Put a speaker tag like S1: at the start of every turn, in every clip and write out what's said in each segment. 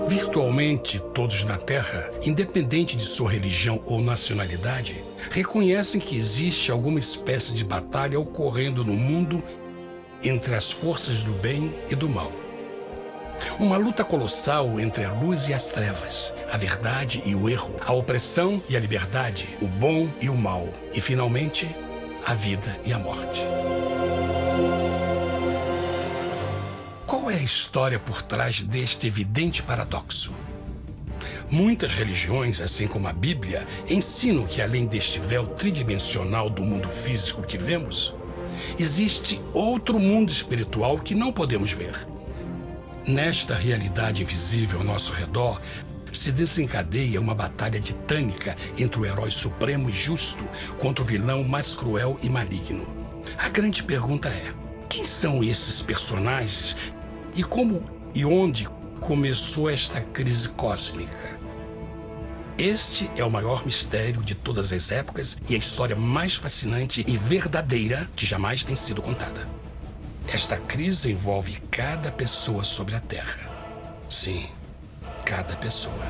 S1: Virtualmente todos na Terra, independente de sua religião ou nacionalidade, reconhecem que existe alguma espécie de batalha ocorrendo no mundo entre as forças do bem e do mal. Uma luta colossal entre a luz e as trevas, a verdade e o erro, a opressão e a liberdade, o bom e o mal, e finalmente, a vida e a morte. Qual é a história por trás deste evidente paradoxo? Muitas religiões, assim como a Bíblia, ensinam que além deste véu tridimensional do mundo físico que vemos, existe outro mundo espiritual que não podemos ver. Nesta realidade invisível ao nosso redor, se desencadeia uma batalha titânica entre o herói supremo e justo contra o vilão mais cruel e maligno. A grande pergunta é: quem são esses personagens e como e onde começou esta crise cósmica? Este é o maior mistério de todas as épocas e a história mais fascinante e verdadeira que jamais tem sido contada. Esta crise envolve cada pessoa sobre a Terra. Sim, cada pessoa.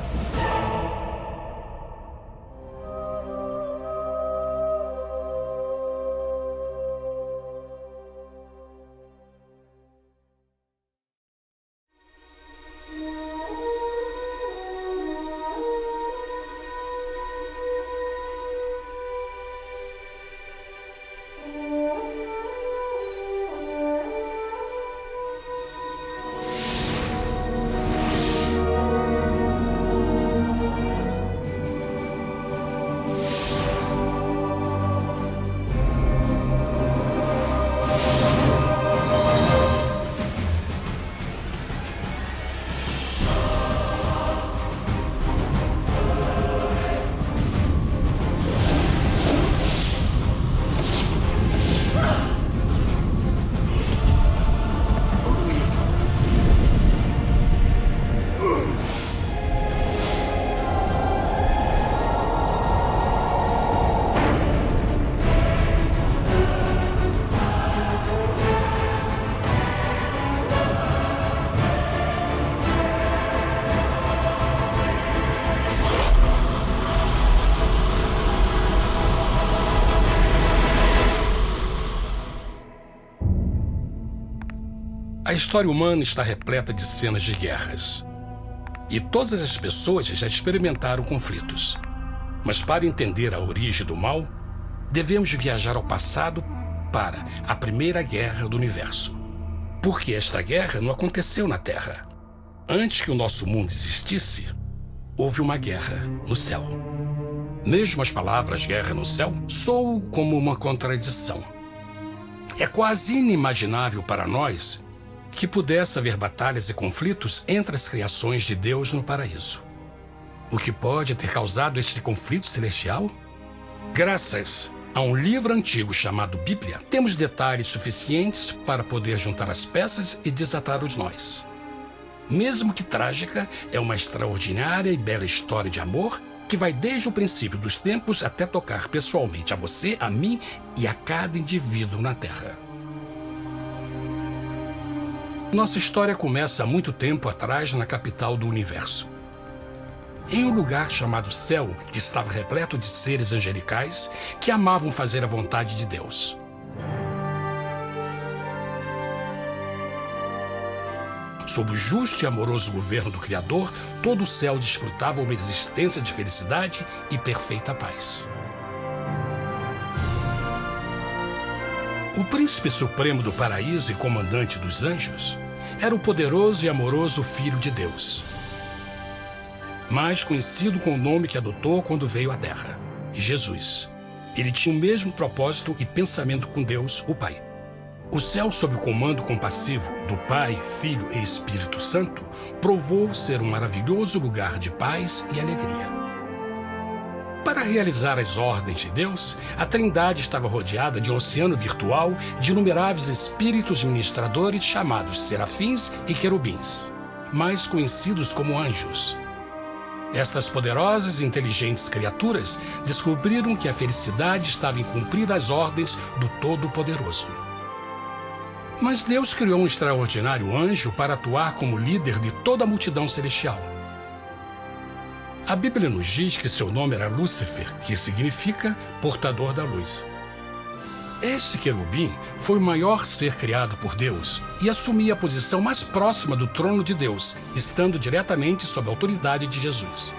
S1: A história humana está repleta de cenas de guerras. E todas as pessoas já experimentaram conflitos. Mas para entender a origem do mal, devemos viajar ao passado para a Primeira Guerra do Universo. Porque esta guerra não aconteceu na Terra. Antes que o nosso mundo existisse, houve uma guerra no céu. Mesmo as palavras guerra no céu soam como uma contradição. É quase inimaginável para nós que pudesse haver batalhas e conflitos entre as criações de Deus no paraíso. O que pode ter causado este conflito celestial? Graças a um livro antigo chamado Bíblia, temos detalhes suficientes para poder juntar as peças e desatar os nós. Mesmo que trágica, é uma extraordinária e bela história de amor que vai desde o princípio dos tempos até tocar pessoalmente a você, a mim e a cada indivíduo na Terra. Nossa história começa há muito tempo atrás na capital do universo. Em um lugar chamado Céu, que estava repleto de seres angelicais que amavam fazer a vontade de Deus. Sob o justo e amoroso governo do Criador, todo o céu desfrutava uma existência de felicidade e perfeita paz. O príncipe supremo do paraíso e comandante dos anjos era o poderoso e amoroso Filho de Deus, mais conhecido com o nome que adotou quando veio à Terra, Jesus. Ele tinha o mesmo propósito e pensamento com Deus, o Pai. O céu, sob o comando compassivo do Pai, Filho e Espírito Santo, provou ser um maravilhoso lugar de paz e alegria. Para realizar as ordens de Deus, a Trindade estava rodeada de um oceano virtual de inumeráveis espíritos ministradores chamados serafins e querubins, mais conhecidos como anjos. Essas poderosas e inteligentes criaturas descobriram que a felicidade estava em cumprir as ordens do Todo-Poderoso. Mas Deus criou um extraordinário anjo para atuar como líder de toda a multidão celestial. A Bíblia nos diz que seu nome era Lúcifer, que significa portador da luz. Este querubim foi o maior ser criado por Deus e assumia a posição mais próxima do trono de Deus, estando diretamente sob a autoridade de Jesus.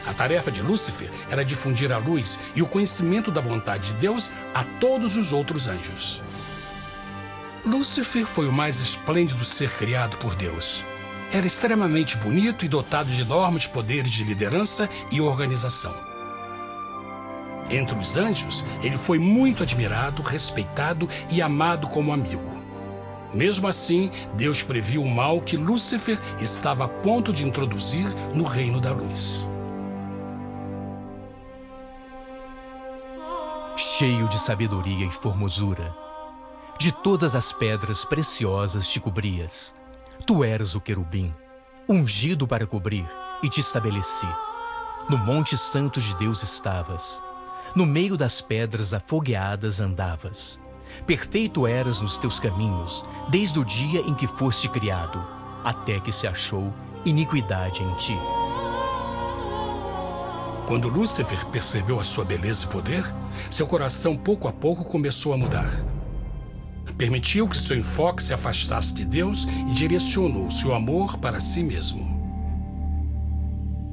S1: A tarefa de Lúcifer era difundir a luz e o conhecimento da vontade de Deus a todos os outros anjos. Lúcifer foi o mais esplêndido ser criado por Deus. Era extremamente bonito e dotado de enormes poderes de liderança e organização. Entre os anjos, ele foi muito admirado, respeitado e amado como amigo. Mesmo assim, Deus previu o mal que Lúcifer estava a ponto de introduzir no reino da luz.
S2: Cheio de sabedoria e formosura, de todas as pedras preciosas te cobrias. Tu eras o querubim, ungido para cobrir, e te estabeleci. No monte santo de Deus estavas. No meio das pedras afogueadas andavas. Perfeito eras nos teus caminhos, desde o dia em que foste criado, até que se achou iniquidade em ti.
S1: Quando Lúcifer percebeu a sua beleza e poder, seu coração pouco a pouco começou a mudar. Permitiu que seu enfoque se afastasse de Deus e direcionou seu amor para si mesmo.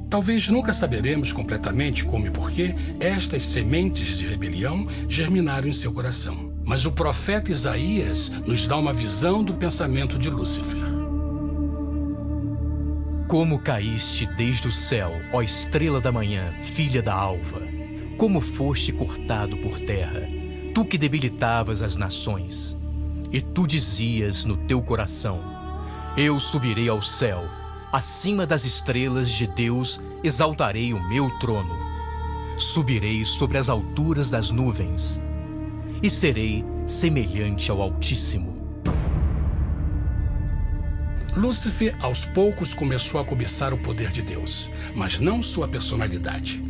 S1: Talvez nunca saberemos completamente como e por que estas sementes de rebelião germinaram em seu coração. Mas o profeta Isaías nos dá uma visão do pensamento de Lúcifer.
S2: Como caíste desde o céu, ó estrela da manhã, filha da alva! Como foste cortado por terra, tu que debilitavas as nações! E tu dizias no teu coração: eu subirei ao céu, acima das estrelas de Deus exaltarei o meu trono. Subirei sobre as alturas das nuvens e serei semelhante ao Altíssimo.
S1: Lúcifer, aos poucos, começou a cobiçar o poder de Deus, mas não sua personalidade.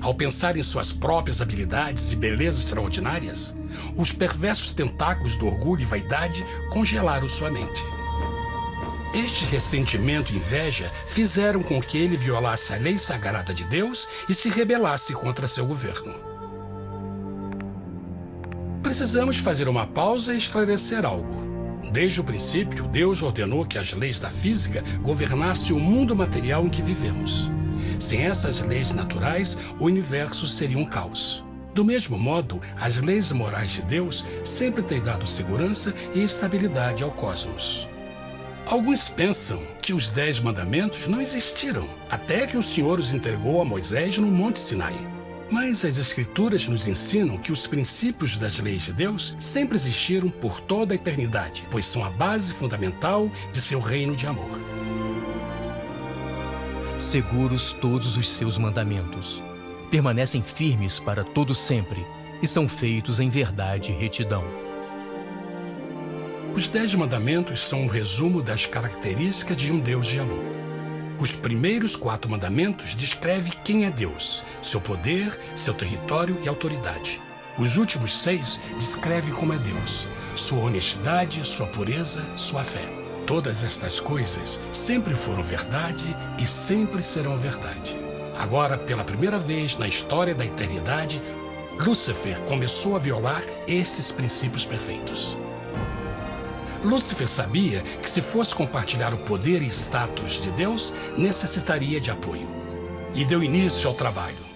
S1: Ao pensar em suas próprias habilidades e belezas extraordinárias, os perversos tentáculos do orgulho e vaidade congelaram sua mente. Este ressentimento e inveja fizeram com que ele violasse a lei sagrada de Deus e se rebelasse contra seu governo. Precisamos fazer uma pausa e esclarecer algo. Desde o princípio, Deus ordenou que as leis da física governassem o mundo material em que vivemos. Sem essas leis naturais, o universo seria um caos. Do mesmo modo, as leis morais de Deus sempre têm dado segurança e estabilidade ao cosmos. Alguns pensam que os 10 mandamentos não existiram, até que o Senhor os entregou a Moisés no Monte Sinai. Mas as Escrituras nos ensinam que os princípios das leis de Deus sempre existiram por toda a eternidade, pois são a base fundamental de seu reino de amor.
S2: Seguros todos os seus mandamentos, permanecem firmes para todo sempre e são feitos em verdade e retidão.
S1: Os 10 mandamentos são um resumo das características de um Deus de amor. Os primeiros 4 mandamentos descrevem quem é Deus, seu poder, seu território e autoridade. Os últimos 6 descrevem como é Deus, sua honestidade, sua pureza, sua fé. Todas estas coisas sempre foram verdade e sempre serão verdade. Agora, pela primeira vez na história da eternidade, Lúcifer começou a violar estes princípios perfeitos. Lúcifer sabia que se fosse compartilhar o poder e status de Deus, necessitaria de apoio. E deu início ao trabalho.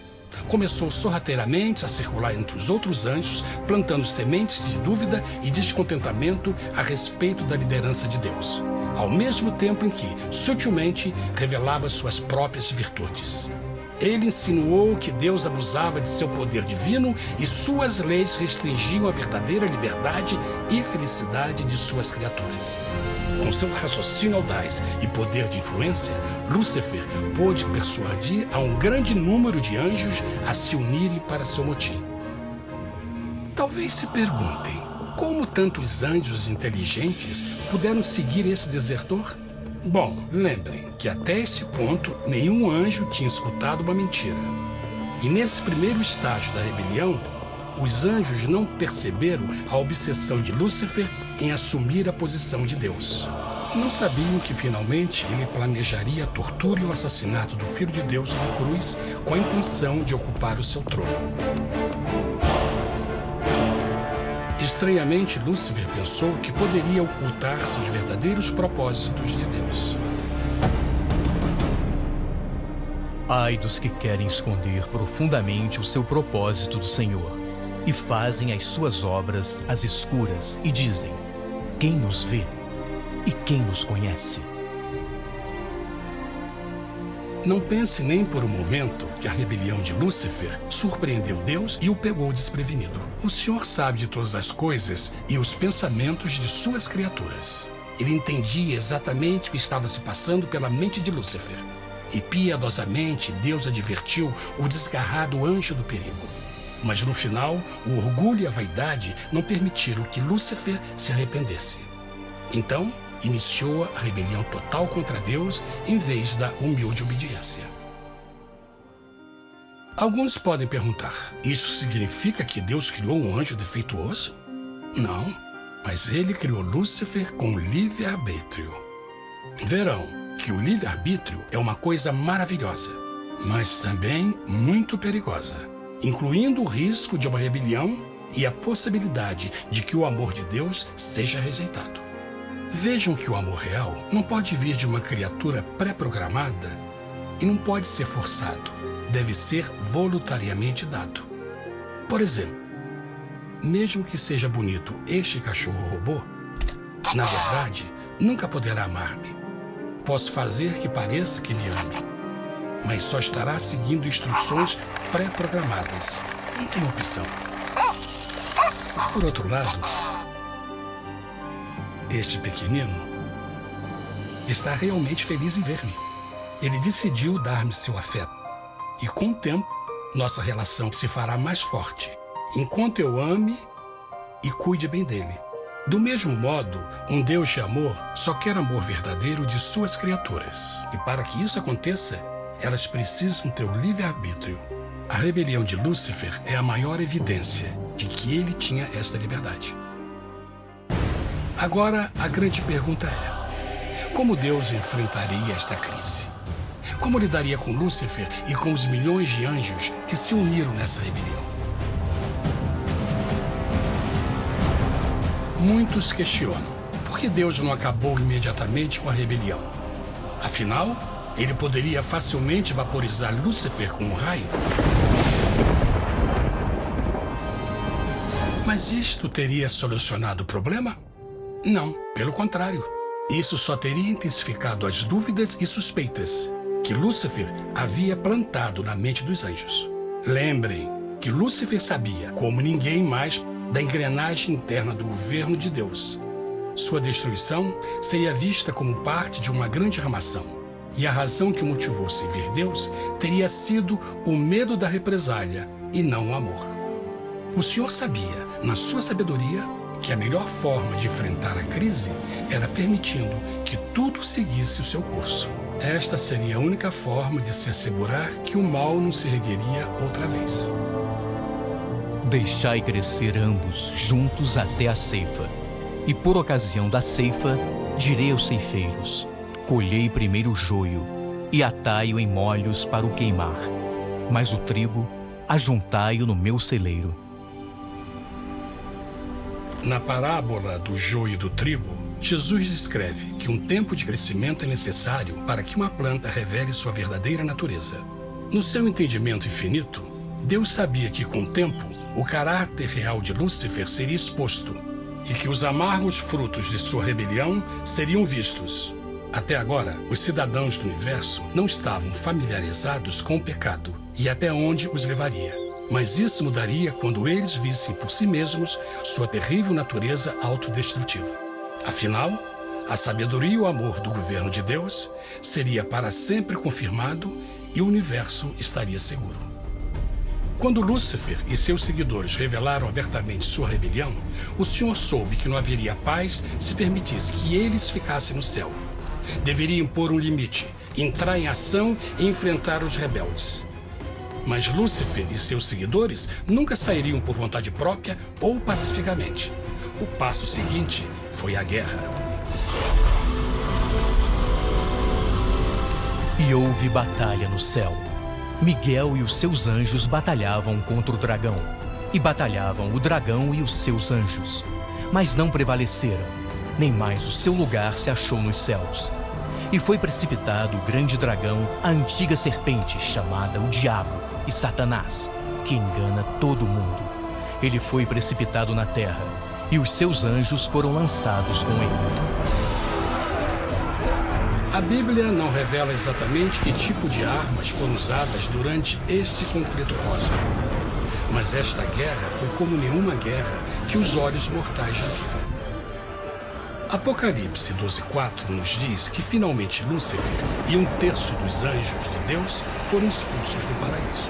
S1: Começou sorrateiramente a circular entre os outros anjos, plantando sementes de dúvida e descontentamento a respeito da liderança de Deus, ao mesmo tempo em que, sutilmente, revelava suas próprias virtudes. Ele insinuou que Deus abusava de seu poder divino e suas leis restringiam a verdadeira liberdade e felicidade de suas criaturas. Com seu raciocínio audaz e poder de influência, Lúcifer pôde persuadir a um grande número de anjos a se unirem para seu motim. Talvez se perguntem, como tantos anjos inteligentes puderam seguir esse desertor? Bom, lembrem que até esse ponto nenhum anjo tinha escutado uma mentira. E nesse primeiro estágio da rebelião, os anjos não perceberam a obsessão de Lúcifer em assumir a posição de Deus. Não sabiam que finalmente ele planejaria a tortura e o assassinato do Filho de Deus na cruz com a intenção de ocupar o seu trono. Estranhamente, Lúcifer pensou que poderia ocultar seus verdadeiros propósitos de Deus.
S2: Ai dos que querem esconder profundamente o seu propósito do Senhor e fazem as suas obras às escuras e dizem: quem nos vê e quem nos conhece?
S1: Não pense nem por um momento que a rebelião de Lúcifer surpreendeu Deus e o pegou desprevenido. O Senhor sabe de todas as coisas e os pensamentos de suas criaturas. Ele entendia exatamente o que estava se passando pela mente de Lúcifer. E piedosamente Deus advertiu o desgarrado anjo do perigo. Mas no final, o orgulho e a vaidade não permitiram que Lúcifer se arrependesse. Então, iniciou a rebelião total contra Deus em vez da humilde obediência. Alguns podem perguntar: isso significa que Deus criou um anjo defeituoso? Não, mas ele criou Lúcifer com livre-arbítrio. Verão que o livre-arbítrio é uma coisa maravilhosa, mas também muito perigosa, incluindo o risco de uma rebelião e a possibilidade de que o amor de Deus seja rejeitado. Vejam que o amor real não pode vir de uma criatura pré-programada e não pode ser forçado, deve ser voluntariamente dado. Por exemplo, mesmo que seja bonito este cachorro robô, na verdade, nunca poderá amar-me. Posso fazer que pareça que me ame, mas só estará seguindo instruções pré-programadas. Não tem opção. Por outro lado, este pequenino está realmente feliz em ver-me. Ele decidiu dar-me seu afeto. E com o tempo, nossa relação se fará mais forte, enquanto eu ame e cuide bem dele. Do mesmo modo, um Deus de amor só quer amor verdadeiro de suas criaturas. E para que isso aconteça, elas precisam ter o livre-arbítrio. A rebelião de Lúcifer é a maior evidência de que ele tinha esta liberdade. Agora, a grande pergunta é: como Deus enfrentaria esta crise? Como lidaria com Lúcifer e com os milhões de anjos que se uniram nessa rebelião? Muitos questionam por que Deus não acabou imediatamente com a rebelião. Afinal, ele poderia facilmente vaporizar Lúcifer com um raio. Mas isto teria solucionado o problema? Não, pelo contrário. Isso só teria intensificado as dúvidas e suspeitas que Lúcifer havia plantado na mente dos anjos. Lembrem que Lúcifer sabia, como ninguém mais, da engrenagem interna do governo de Deus. Sua destruição seria vista como parte de uma grande armação, e a razão que o motivou servir Deus teria sido o medo da represália e não o amor. O Senhor sabia, na sua sabedoria, que a melhor forma de enfrentar a crise era permitindo que tudo seguisse o seu curso. Esta seria a única forma de se assegurar que o mal não se ergueria outra vez.
S2: Deixai crescer ambos juntos até a ceifa. E por ocasião da ceifa, direi aos ceifeiros: colhei primeiro o joio e atai-o em molhos para o queimar, mas o trigo ajuntai-o no meu celeiro.
S1: Na parábola do joio e do trigo, Jesus descreve que um tempo de crescimento é necessário para que uma planta revele sua verdadeira natureza. No seu entendimento infinito, Deus sabia que, com o tempo, o caráter real de Lúcifer seria exposto e que os amargos frutos de sua rebelião seriam vistos. Até agora, os cidadãos do universo não estavam familiarizados com o pecado e até onde os levaria. Mas isso mudaria quando eles vissem por si mesmos sua terrível natureza autodestrutiva. Afinal, a sabedoria e o amor do governo de Deus seria para sempre confirmado e o universo estaria seguro. Quando Lúcifer e seus seguidores revelaram abertamente sua rebelião, o Senhor soube que não haveria paz se permitisse que eles ficassem no céu. Deveria impor um limite, entrar em ação e enfrentar os rebeldes. Mas Lúcifer e seus seguidores nunca sairiam por vontade própria ou pacificamente. O passo seguinte foi a guerra.
S2: E houve batalha no céu. Miguel e os seus anjos batalhavam contra o dragão. E batalhavam o dragão e os seus anjos. Mas não prevaleceram, nem mais o seu lugar se achou nos céus. E foi precipitado o grande dragão, a antiga serpente, chamada o Diabo e Satanás, que engana todo mundo. Ele foi precipitado na terra, e os seus anjos foram lançados com ele.
S1: A Bíblia não revela exatamente que tipo de armas foram usadas durante este conflito cósmico. Mas esta guerra foi como nenhuma guerra que os olhos mortais já viram. Apocalipse 12:4 nos diz que finalmente Lúcifer e 1/3 dos anjos de Deus foram expulsos do paraíso.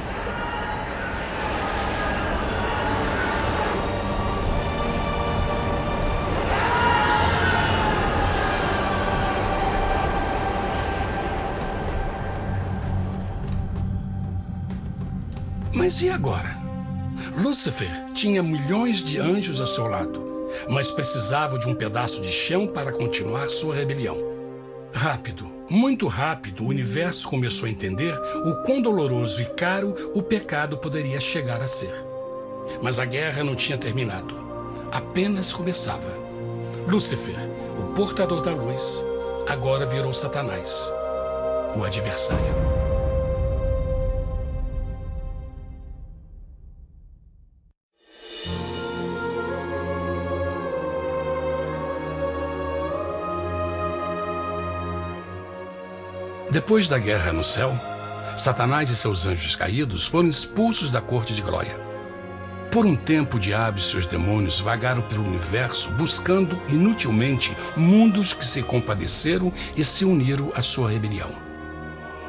S1: Mas e agora? Lúcifer tinha milhões de anjos ao seu lado, mas precisava de um pedaço de chão para continuar sua rebelião. Rápido, muito rápido, o universo começou a entender o quão doloroso e caro o pecado poderia chegar a ser. Mas a guerra não tinha terminado. Apenas começava. Lúcifer, o portador da luz, agora virou Satanás, o adversário. Depois da guerra no céu, Satanás e seus anjos caídos foram expulsos da corte de glória. Por um tempo, o diabo e seus demônios vagaram pelo universo buscando inutilmente mundos que se compadeceram e se uniram à sua rebelião.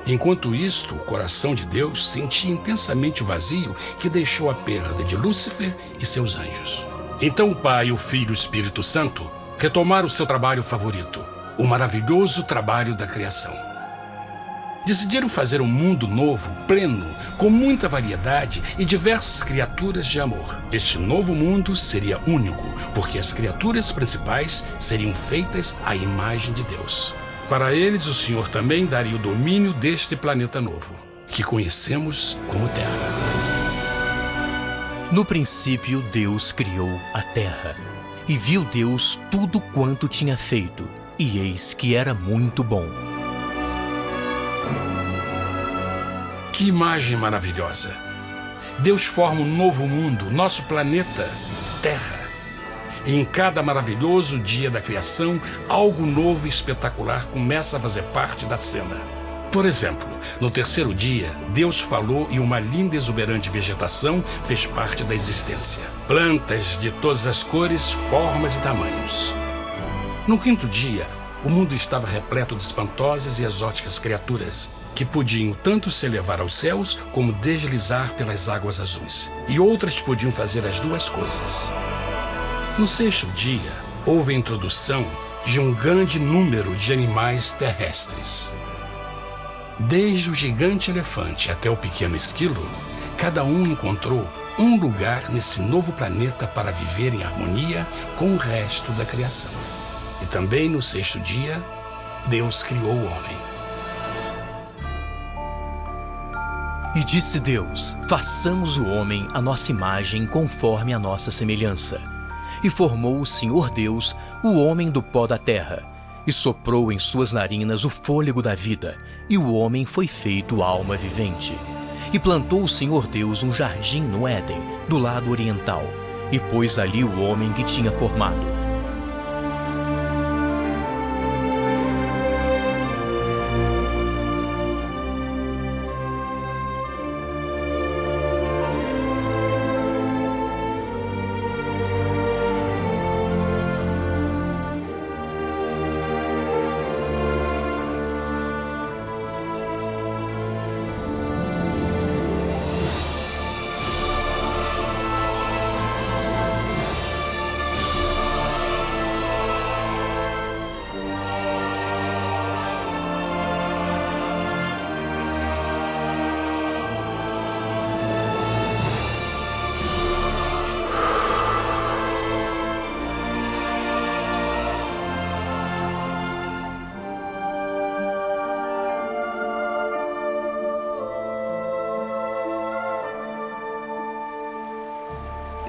S1: Enquanto isto, o coração de Deus sentia intensamente o vazio que deixou a perda de Lúcifer e seus anjos. Então o Pai, o Filho e o Espírito Santo retomaram o seu trabalho favorito, o maravilhoso trabalho da criação. Decidiram fazer um mundo novo, pleno, com muita variedade e diversas criaturas de amor. Este novo mundo seria único, porque as criaturas principais seriam feitas à imagem de Deus. Para eles, o Senhor também daria o domínio deste planeta novo, que conhecemos como Terra.
S2: No princípio, Deus criou a terra. E viu Deus tudo quanto tinha feito, e eis que era muito bom.
S1: Que imagem maravilhosa! Deus forma um novo mundo, nosso planeta, Terra. E em cada maravilhoso dia da criação, algo novo e espetacular começa a fazer parte da cena. Por exemplo, no terceiro dia, Deus falou e uma linda e exuberante vegetação fez parte da existência. Plantas de todas as cores, formas e tamanhos. No quinto dia, o mundo estava repleto de espantosas e exóticas criaturas, que podiam tanto se elevar aos céus como deslizar pelas águas azuis. E outras podiam fazer as duas coisas. No sexto dia, houve a introdução de um grande número de animais terrestres. Desde o gigante elefante até o pequeno esquilo, cada um encontrou um lugar nesse novo planeta para viver em harmonia com o resto da criação. E também no sexto dia, Deus criou o homem.
S2: E disse Deus: façamos o homem à nossa imagem conforme a nossa semelhança. E formou o Senhor Deus o homem do pó da terra, e soprou em suas narinas o fôlego da vida, e o homem foi feito alma vivente. E plantou o Senhor Deus um jardim no Éden, do lado oriental, e pôs ali o homem que tinha formado.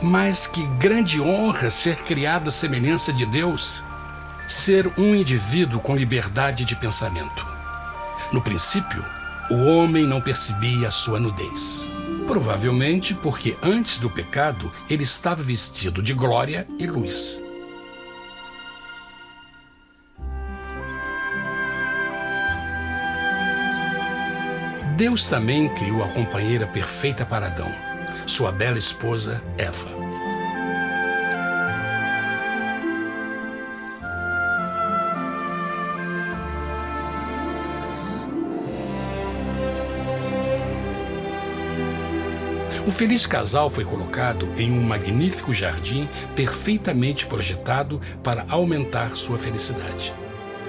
S1: Mas que grande honra ser criado à semelhança de Deus, ser um indivíduo com liberdade de pensamento. No princípio, o homem não percebia a sua nudez. Provavelmente porque antes do pecado ele estava vestido de glória e luz. Deus também criou a companheira perfeita para Adão, sua bela esposa Eva. O feliz casal foi colocado em um magnífico jardim perfeitamente projetado para aumentar sua felicidade.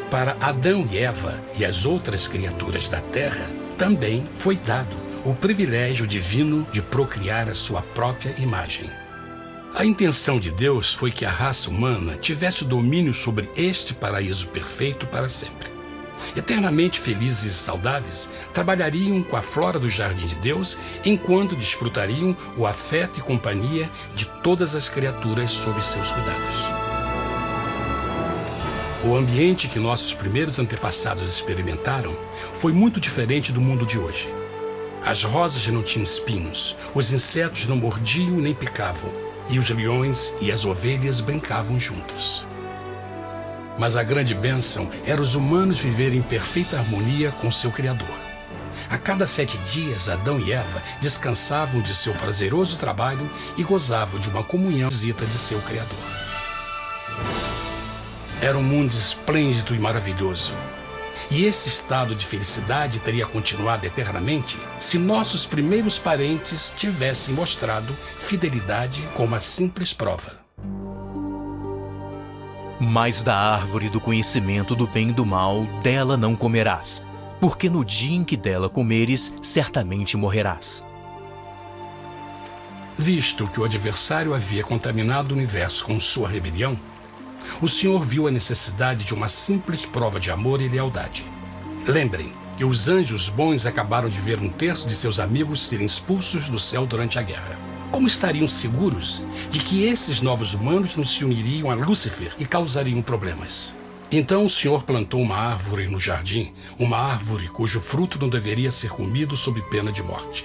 S1: Para Adão e Eva e as outras criaturas da terra, também foi dado o privilégio divino de procriar a sua própria imagem. A intenção de Deus foi que a raça humana tivesse domínio sobre este paraíso perfeito para sempre. Eternamente felizes e saudáveis, trabalhariam com a flora do jardim de Deus enquanto desfrutariam o afeto e companhia de todas as criaturas sob seus cuidados. O ambiente que nossos primeiros antepassados experimentaram foi muito diferente do mundo de hoje. As rosas não tinham espinhos, os insetos não mordiam nem picavam, e os leões e as ovelhas brincavam juntos. Mas a grande bênção era os humanos viverem em perfeita harmonia com seu Criador. A cada 7 dias, Adão e Eva descansavam de seu prazeroso trabalho e gozavam de uma comunhão visita de seu Criador. Era um mundo esplêndido e maravilhoso. E esse estado de felicidade teria continuado eternamente se nossos primeiros parentes tivessem mostrado fidelidade como uma simples prova.
S2: Mas da árvore do conhecimento do bem e do mal, dela não comerás, porque no dia em que dela comeres, certamente morrerás.
S1: Visto que o adversário havia contaminado o universo com sua rebelião, o Senhor viu a necessidade de uma simples prova de amor e lealdade. Lembrem que os anjos bons acabaram de ver 1/3 de seus amigos serem expulsos do céu durante a guerra. Como estariam seguros de que esses novos humanos não se uniriam a Lúcifer e causariam problemas? Então o Senhor plantou uma árvore no jardim, uma árvore cujo fruto não deveria ser comido sob pena de morte.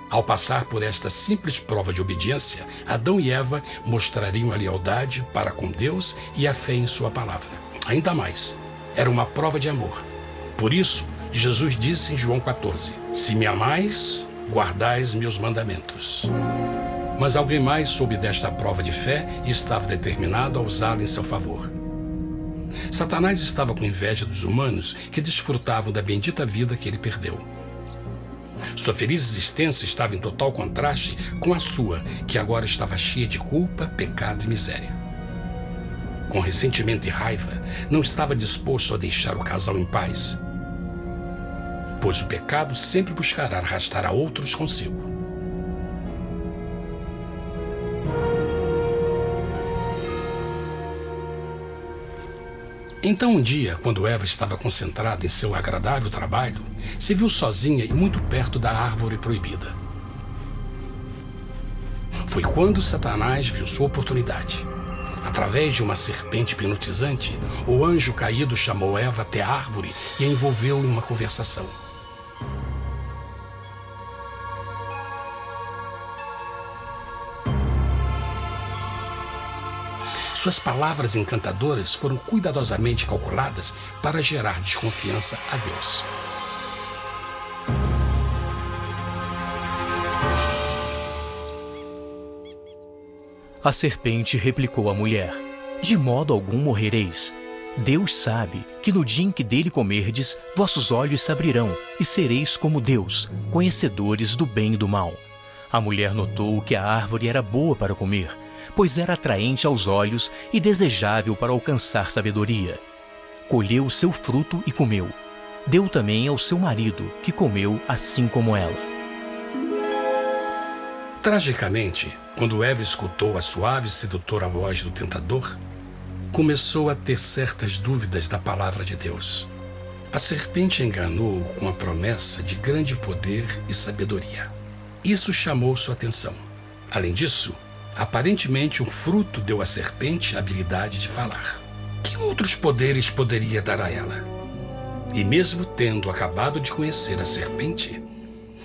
S1: Ao passar por esta simples prova de obediência, Adão e Eva mostrariam a lealdade para com Deus e a fé em sua palavra. Ainda mais, era uma prova de amor. Por isso, Jesus disse em João 14, "Se me amais, guardais meus mandamentos." Mas alguém mais soube desta prova de fé e estava determinado a usá-la em seu favor. Satanás estava com inveja dos humanos que desfrutavam da bendita vida que ele perdeu. Sua feliz existência estava em total contraste com a sua, que agora estava cheia de culpa, pecado e miséria. Com ressentimento e raiva, não estava disposto a deixar o casal em paz, pois o pecado sempre buscará arrastar a outros consigo. Então um dia, quando Eva estava concentrada em seu agradável trabalho, se viu sozinha e muito perto da árvore proibida. Foi quando Satanás viu sua oportunidade. Através de uma serpente hipnotizante, o anjo caído chamou Eva até a árvore e a envolveu em uma conversação. Suas palavras encantadoras foram cuidadosamente calculadas para gerar desconfiança a Deus.
S2: A serpente replicou à mulher: "De modo algum morrereis. Deus sabe que no dia em que dele comerdes, vossos olhos se abrirão e sereis como Deus, conhecedores do bem e do mal." A mulher notou que a árvore era boa para comer, pois era atraente aos olhos e desejável para alcançar sabedoria. Colheu o seu fruto e comeu. Deu também ao seu marido, que comeu assim como ela.
S1: Tragicamente, quando Eva escutou a suave e sedutora voz do tentador, começou a ter certas dúvidas da palavra de Deus. A serpente enganou-o com a promessa de grande poder e sabedoria. Isso chamou sua atenção. Além disso, Aparentemente, um fruto deu à serpente a habilidade de falar. Que outros poderes poderia dar a ela? E mesmo tendo acabado de conhecer a serpente,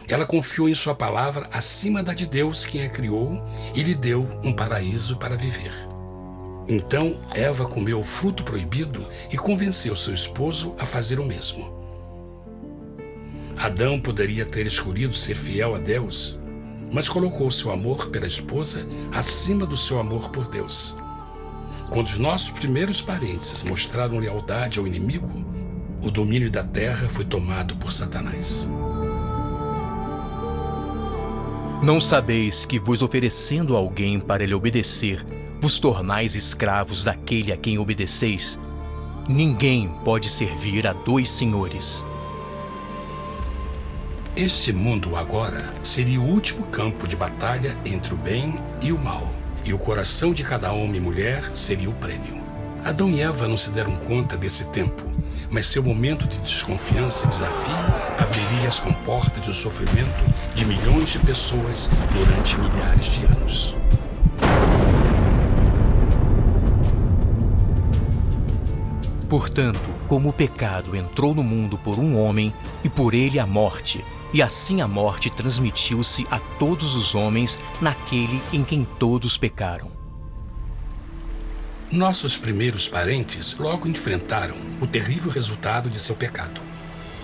S1: ela confiou em sua palavra acima da de Deus, quem a criou, e lhe deu um paraíso para viver. Então, Eva comeu o fruto proibido e convenceu seu esposo a fazer o mesmo. Adão poderia ter escolhido ser fiel a Deus, mas colocou seu amor pela esposa acima do seu amor por Deus. Quando os nossos primeiros parentes mostraram lealdade ao inimigo, o domínio da terra foi tomado por Satanás.
S2: Não sabeis que, vos oferecendo a alguém para lhe obedecer, vos tornais escravos daquele a quem obedeceis? Ninguém pode servir a dois senhores.
S1: Este mundo agora seria o último campo de batalha entre o bem e o mal, e o coração de cada homem e mulher seria o prêmio. Adão e Eva não se deram conta desse tempo, mas seu momento de desconfiança e desafio abriria as comportas do sofrimento de milhões de pessoas durante milhares de anos.
S2: Portanto, como o pecado entrou no mundo por um homem, e por ele a morte, e assim a morte transmitiu-se a todos os homens naquele em quem todos pecaram.
S1: Nossos primeiros parentes logo enfrentaram o terrível resultado de seu pecado.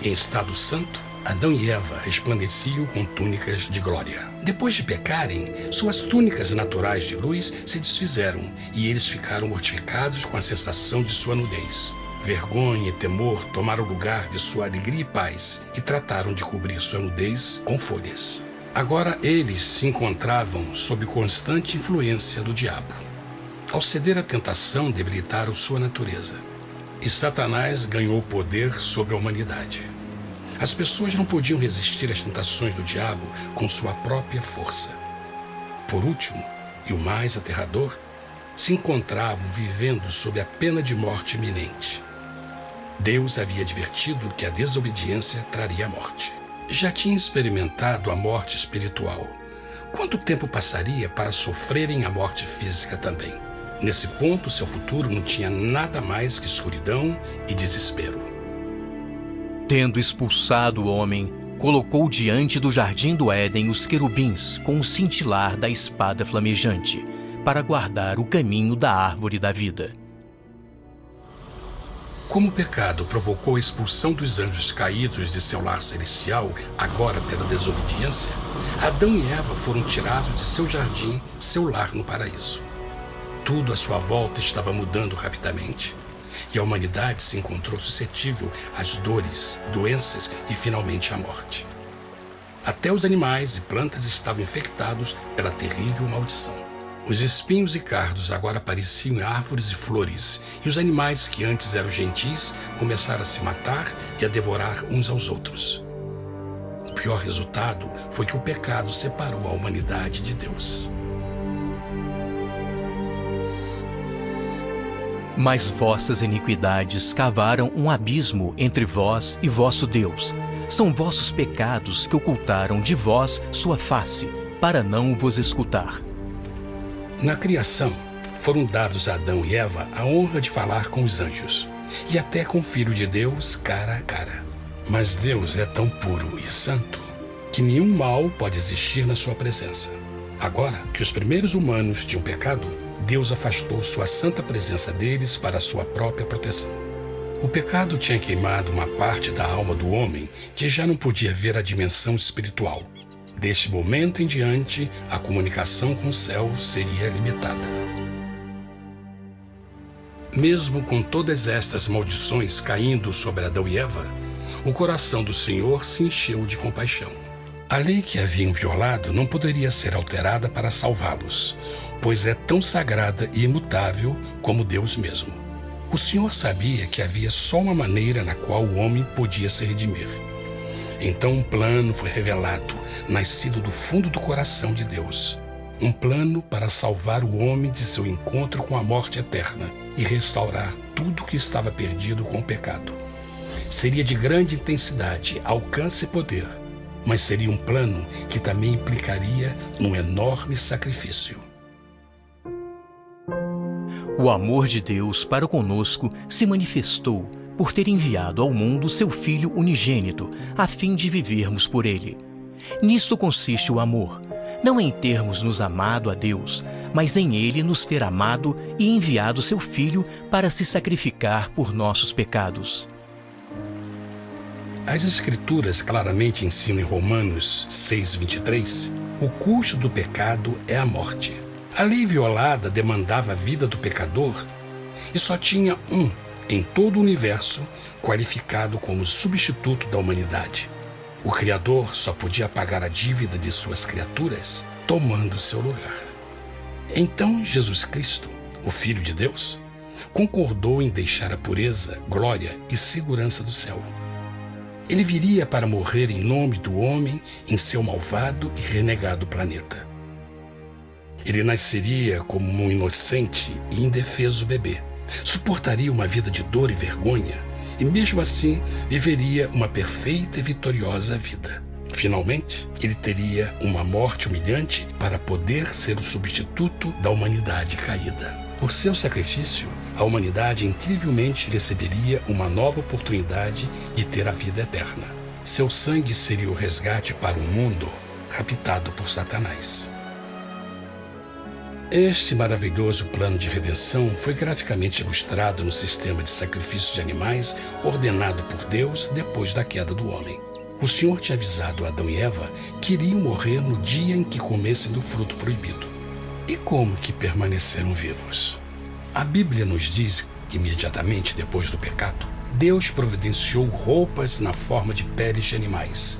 S1: Em estado santo, Adão e Eva resplandeciam com túnicas de glória. Depois de pecarem, suas túnicas naturais de luz se desfizeram e eles ficaram mortificados com a sensação de sua nudez. Vergonha e temor tomaram o lugar de sua alegria e paz e trataram de cobrir sua nudez com folhas. Agora eles se encontravam sob constante influência do diabo. Ao ceder à tentação, debilitaram sua natureza. E Satanás ganhou poder sobre a humanidade. As pessoas não podiam resistir às tentações do diabo com sua própria força. Por último, e o mais aterrador, se encontravam vivendo sob a pena de morte iminente. Deus havia advertido que a desobediência traria a morte. Já tinha experimentado a morte espiritual. Quanto tempo passaria para sofrerem a morte física também? Nesse ponto, seu futuro não tinha nada mais que escuridão e desespero.
S2: Tendo expulsado o homem, colocou diante do jardim do Éden os querubins com o cintilar da espada flamejante, para guardar o caminho da árvore da vida.
S1: Como o pecado provocou a expulsão dos anjos caídos de seu lar celestial, agora pela desobediência, Adão e Eva foram tirados de seu jardim, seu lar no paraíso. Tudo à sua volta estava mudando rapidamente, e a humanidade se encontrou suscetível às dores, doenças e finalmente à morte. Até os animais e plantas estavam infectados pela terrível maldição. Os espinhos e cardos agora pareciam árvores e flores, e os animais que antes eram gentis começaram a se matar e a devorar uns aos outros. O pior resultado foi que o pecado separou a humanidade de Deus.
S2: Mas vossas iniquidades cavaram um abismo entre vós e vosso Deus. São vossos pecados que ocultaram de vós sua face, para não vos escutar.
S1: Na criação, foram dados a Adão e Eva a honra de falar com os anjos, e até com o Filho de Deus cara a cara. Mas Deus é tão puro e santo que nenhum mal pode existir na sua presença. Agora que os primeiros humanos tinham pecado, Deus afastou sua santa presença deles para a sua própria proteção. O pecado tinha queimado uma parte da alma do homem que já não podia ver a dimensão espiritual. Deste momento em diante, a comunicação com o céu seria limitada. Mesmo com todas estas maldições caindo sobre Adão e Eva, o coração do Senhor se encheu de compaixão. A lei que haviam violado não poderia ser alterada para salvá-los, pois é tão sagrada e imutável como Deus mesmo. O Senhor sabia que havia só uma maneira na qual o homem podia se redimir. Então um plano foi revelado, nascido do fundo do coração de Deus. Um plano para salvar o homem de seu encontro com a morte eterna e restaurar tudo que estava perdido com o pecado. Seria de grande intensidade, alcance e poder, mas seria um plano que também implicaria num enorme sacrifício.
S2: O amor de Deus para conosco se manifestou por ter enviado ao mundo seu Filho unigênito, a fim de vivermos por ele. Nisto consiste o amor, não em termos nos amado a Deus, mas em ele nos ter amado e enviado seu Filho para se sacrificar por nossos pecados.
S1: As Escrituras claramente ensinam em Romanos 6:23, o custo do pecado é a morte. A lei violada demandava a vida do pecador e só tinha um em todo o universo qualificado como substituto da humanidade. O Criador só podia pagar a dívida de suas criaturas tomando seu lugar. Então Jesus Cristo, o Filho de Deus, concordou em deixar a pureza, glória e segurança do céu. Ele viria para morrer em nome do homem em seu malvado e renegado planeta. Ele nasceria como um inocente e indefeso bebê, suportaria uma vida de dor e vergonha e mesmo assim viveria uma perfeita e vitoriosa vida. Finalmente, ele teria uma morte humilhante para poder ser o substituto da humanidade caída. Por seu sacrifício, a humanidade incrivelmente receberia uma nova oportunidade de ter a vida eterna. Seu sangue seria o resgate para um mundo raptado por Satanás. Este maravilhoso plano de redenção foi graficamente ilustrado no sistema de sacrifício de animais ordenado por Deus depois da queda do homem. O Senhor tinha avisado Adão e Eva que iriam morrer no dia em que comessem do fruto proibido. E como que permaneceram vivos? A Bíblia nos diz que imediatamente depois do pecado, Deus providenciou roupas na forma de peles de animais.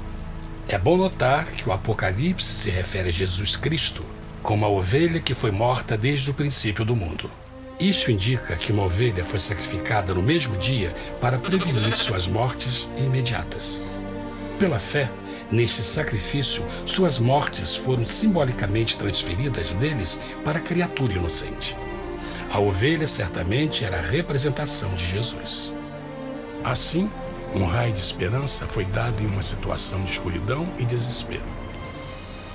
S1: É bom notar que o Apocalipse se refere a Jesus Cristo como a ovelha que foi morta desde o princípio do mundo. Isso indica que uma ovelha foi sacrificada no mesmo dia para prevenir suas mortes imediatas. Pela fé, neste sacrifício, suas mortes foram simbolicamente transferidas deles para a criatura inocente. A ovelha certamente era a representação de Jesus. Assim, um raio de esperança foi dado em uma situação de escuridão e desespero.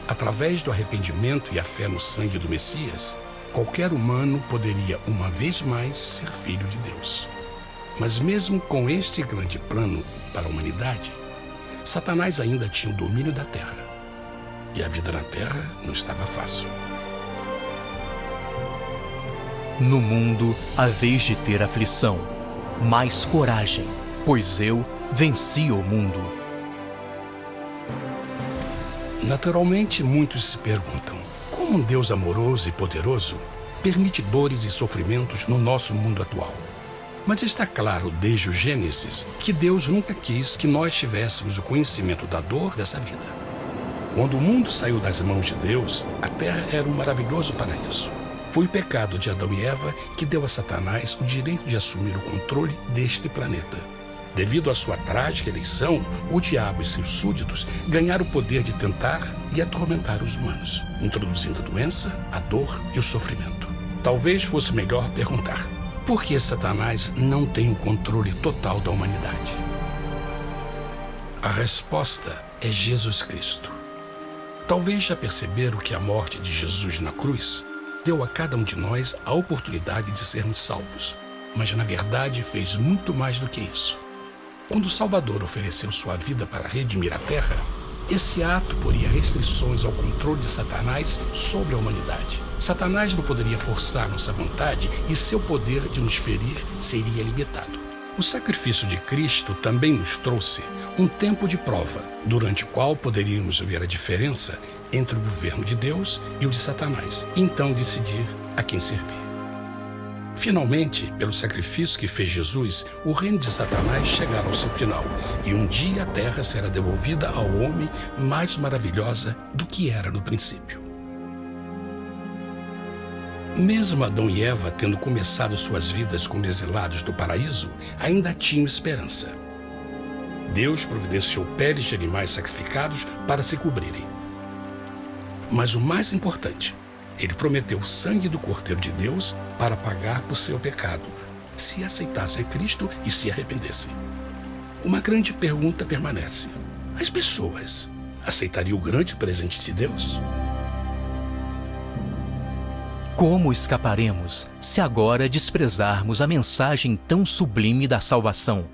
S1: Através do arrependimento e a fé no sangue do Messias, qualquer humano poderia uma vez mais ser filho de Deus. Mas mesmo com este grande plano para a humanidade, Satanás ainda tinha o domínio da terra. E a vida na terra não estava fácil.
S2: No mundo haveis de ter aflição, mas coragem, pois eu venci o mundo.
S1: Naturalmente, muitos se perguntam, como um Deus amoroso e poderoso permite dores e sofrimentos no nosso mundo atual? Mas está claro desde o Gênesis que Deus nunca quis que nós tivéssemos o conhecimento da dor dessa vida. Quando o mundo saiu das mãos de Deus, a terra era um maravilhoso paraíso. Foi o pecado de Adão e Eva que deu a Satanás o direito de assumir o controle deste planeta. Devido à sua trágica eleição, o diabo e seus súditos ganharam o poder de tentar e atormentar os humanos, introduzindo a doença, a dor e o sofrimento. Talvez fosse melhor perguntar: por que Satanás não tem o controle total da humanidade? A resposta é Jesus Cristo. Talvez já perceberam que a morte de Jesus na cruz deu a cada um de nós a oportunidade de sermos salvos, mas na verdade fez muito mais do que isso. Quando o Salvador ofereceu sua vida para redimir a terra, esse ato poria restrições ao controle de Satanás sobre a humanidade. Satanás não poderia forçar nossa vontade e seu poder de nos ferir seria limitado. O sacrifício de Cristo também nos trouxe um tempo de prova, durante o qual poderíamos ver a diferença entre o governo de Deus e o de Satanás, e então decidir a quem servir. Finalmente, pelo sacrifício que fez Jesus, o reino de Satanás chegará ao seu final, e um dia a terra será devolvida ao homem mais maravilhosa do que era no princípio. Mesmo Adão e Eva tendo começado suas vidas como exilados do paraíso, ainda tinham esperança. Deus providenciou peles de animais sacrificados para se cobrirem. Mas o mais importante, ele prometeu o sangue do Cordeiro de Deus para pagar por seu pecado, se aceitassem a Cristo e se arrependessem. Uma grande pergunta permanece: as pessoas aceitariam o grande presente de Deus?
S2: Como escaparemos se agora desprezarmos a mensagem tão sublime da salvação?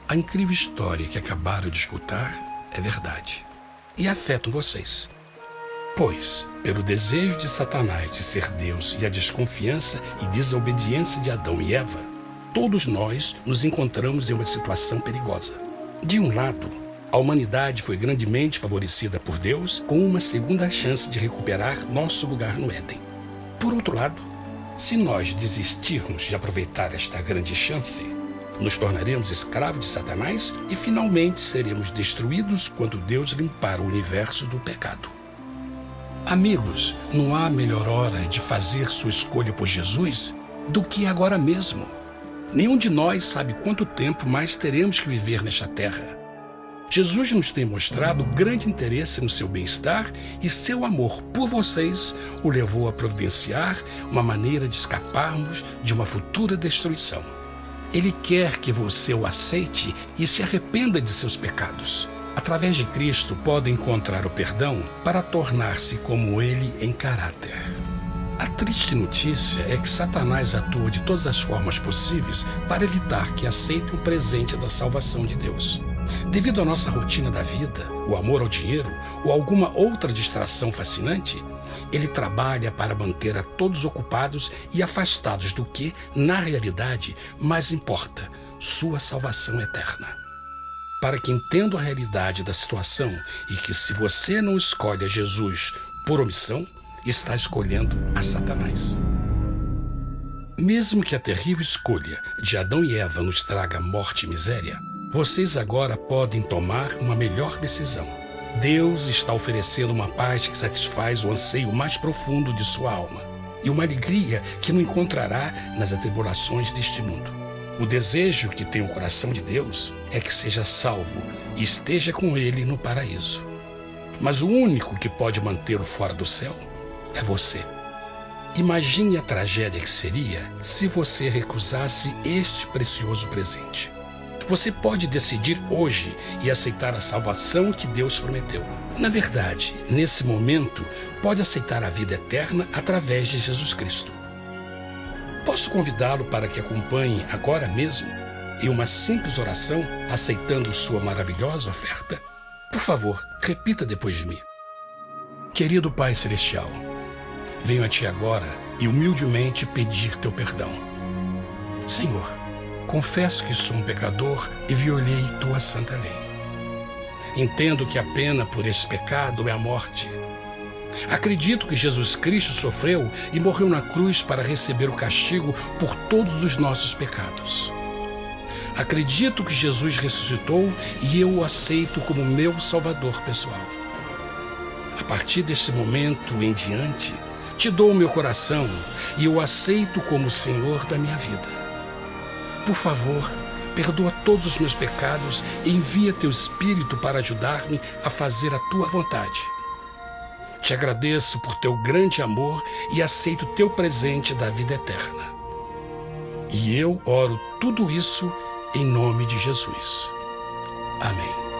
S1: A incrível história que acabaram de escutar é verdade e afeta vocês. Pois, pelo desejo de Satanás de ser Deus e a desconfiança e desobediência de Adão e Eva, todos nós nos encontramos em uma situação perigosa. De um lado, a humanidade foi grandemente favorecida por Deus com uma segunda chance de recuperar nosso lugar no Éden. Por outro lado, se nós desistirmos de aproveitar esta grande chance, nos tornaremos escravos de Satanás e finalmente seremos destruídos quando Deus limpar o universo do pecado. Amigos, não há melhor hora de fazer sua escolha por Jesus do que agora mesmo. Nenhum de nós sabe quanto tempo mais teremos que viver nesta terra. Jesus nos tem mostrado grande interesse no seu bem-estar e seu amor por vocês o levou a providenciar uma maneira de escaparmos de uma futura destruição. Ele quer que você o aceite e se arrependa de seus pecados. Através de Cristo, pode encontrar o perdão para tornar-se como Ele em caráter. A triste notícia é que Satanás atua de todas as formas possíveis para evitar que aceite o presente da salvação de Deus. Devido à nossa rotina da vida, o amor ao dinheiro ou alguma outra distração fascinante, ele trabalha para manter a todos ocupados e afastados do que, na realidade, mais importa, sua salvação eterna. Para que entendam a realidade da situação e que se você não escolhe a Jesus por omissão, está escolhendo a Satanás. Mesmo que a terrível escolha de Adão e Eva nos traga morte e miséria, vocês agora podem tomar uma melhor decisão. Deus está oferecendo uma paz que satisfaz o anseio mais profundo de sua alma e uma alegria que não encontrará nas atribulações deste mundo. O desejo que tem o coração de Deus é que seja salvo e esteja com Ele no paraíso. Mas o único que pode mantê-lo fora do céu é você. Imagine a tragédia que seria se você recusasse este precioso presente. Você pode decidir hoje e aceitar a salvação que Deus prometeu. Na verdade, nesse momento, pode aceitar a vida eterna através de Jesus Cristo. Posso convidá-lo para que acompanhe agora mesmo em uma simples oração, aceitando sua maravilhosa oferta? Por favor, repita depois de mim. Querido Pai Celestial, venho a Ti agora e humildemente pedir Teu perdão. Senhor, confesso que sou um pecador e violei Tua santa lei. Entendo que a pena por esse pecado é a morte. Acredito que Jesus Cristo sofreu e morreu na cruz para receber o castigo por todos os nossos pecados. Acredito que Jesus ressuscitou e eu o aceito como meu Salvador pessoal. A partir deste momento em diante, Te dou o meu coração e eu o aceito como o Senhor da minha vida. Por favor, perdoa todos os meus pecados e envia Teu Espírito para ajudar-me a fazer a Tua vontade. Te agradeço por Teu grande amor e aceito Teu presente da vida eterna. E eu oro tudo isso em nome de Jesus. Amém.